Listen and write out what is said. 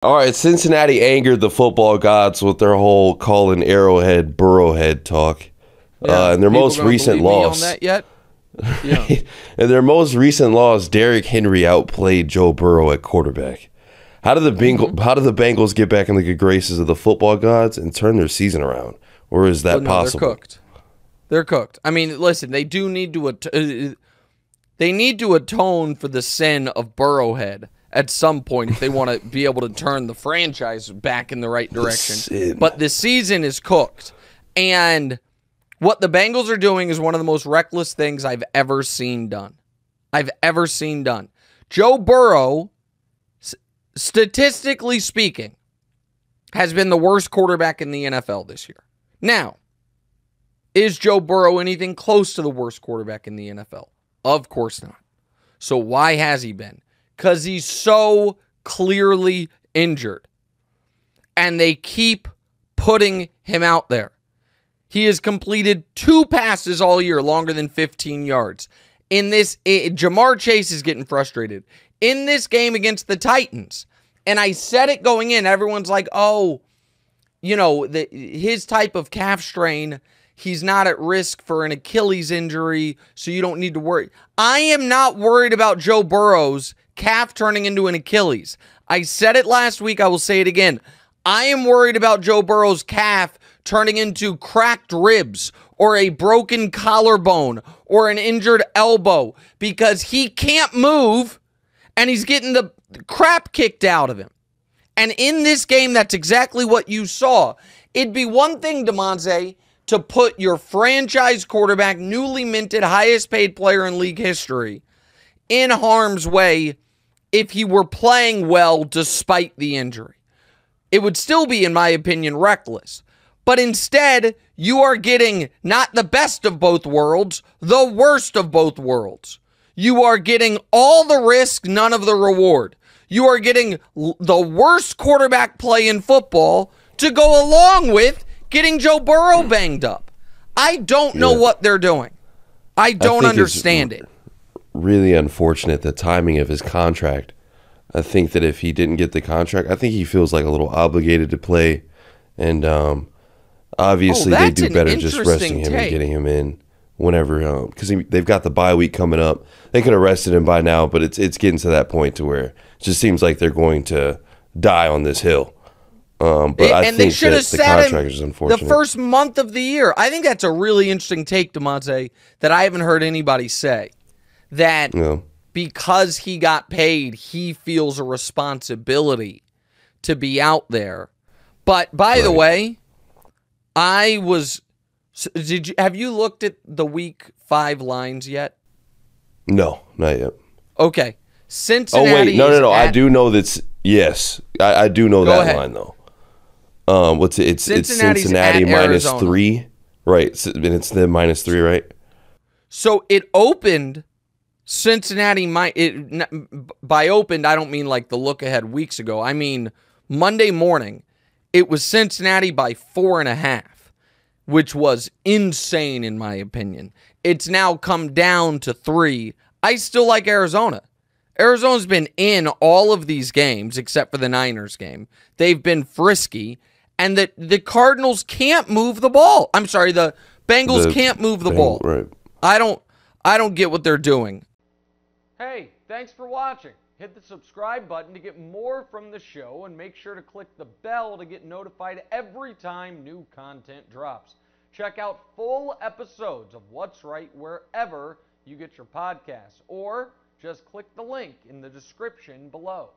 All right, Cincinnati angered the football gods with their whole Colin Arrowhead, Burrowhead talk. Yeah, And their people most gonna recent believe me loss. on that yet? Yeah. In their most recent loss, Derrick Henry outplayed Joe Burrow at quarterback. How did the Bengals get back in the good graces of the football gods and turn their season around? Or is that No, possible? they're cooked. They're cooked. I mean, listen, they do need to they need to atone for the sin of Burrowhead at some point if they want to be able to turn the franchise back in the right direction. But the season is cooked. And what the Bengals are doing is one of the most reckless things I've ever seen done. Joe Burrow, statistically speaking, has been the worst quarterback in the NFL this year. Now, is Joe Burrow anything close to the worst quarterback in the NFL? Of course not. So why has he been? Because he's so clearly injured. And they keep putting him out there. He has completed 2 passes all year longer than 15 yards. Jamar Chase is getting frustrated. In this game against the Titans, and I said it going in, everyone's like, oh, his type of calf strain, he's not at risk for an Achilles injury, so you don't need to worry. I am not worried about Joe Burrow's calf turning into an Achilles. I said it last week. I will say it again. I am worried about Joe Burrow's calf turning into cracked ribs or a broken collarbone or an injured elbow because he can't move and he's getting the crap kicked out of him. And in this game, that's exactly what you saw. It'd be one thing, DeMonte, to put your franchise quarterback, newly minted, highest paid player in league history, in harm's way if he were playing well despite the injury. It would still be, in my opinion, reckless. But instead, you are getting not the best of both worlds, the worst of both worlds. You are getting all the risk, none of the reward. You are getting the worst quarterback play in football to go along with getting Joe Burrow banged up. I don't know what they're doing. I don't understand it. Really unfortunate, the timing of his contract. I think that if he didn't get the contract, I think he feels like a little obligated to play. And obviously they do better just resting him and getting him in whenever, because they've got the bye week coming up. They could have rested him by now, but it's getting to that point to where it just seems like they're going to die on this hill. But I think that the contract is unfortunate. The first month of the year. I think that's a really interesting take, DeMonte, that I haven't heard anybody say. That because he got paid, he feels a responsibility to be out there. But by the way, have you looked at the week 5 lines yet? No, not yet. Okay. Cincinnati. Oh wait, no. I do know that's yes. I do know that line though. What's it? It's Cincinnati minus Arizona. 3, right? And it's the minus 3, right? So it opened Cincinnati. By opened, I don't mean like the look ahead weeks ago. I mean Monday morning. It was Cincinnati by 4.5, which was insane in my opinion. It's now come down to 3. I still like Arizona. Arizona's been in all of these games except for the Niners game. They've been frisky, and the Cardinals can't move the ball. I'm sorry, the Bengals can't move the ball. Right. I don't get what they're doing. Hey, thanks for watching. Hit the subscribe button to get more from the show, and make sure to click the bell to get notified every time new content drops. Check out full episodes of What's Right wherever you get your podcasts, or just click the link in the description below.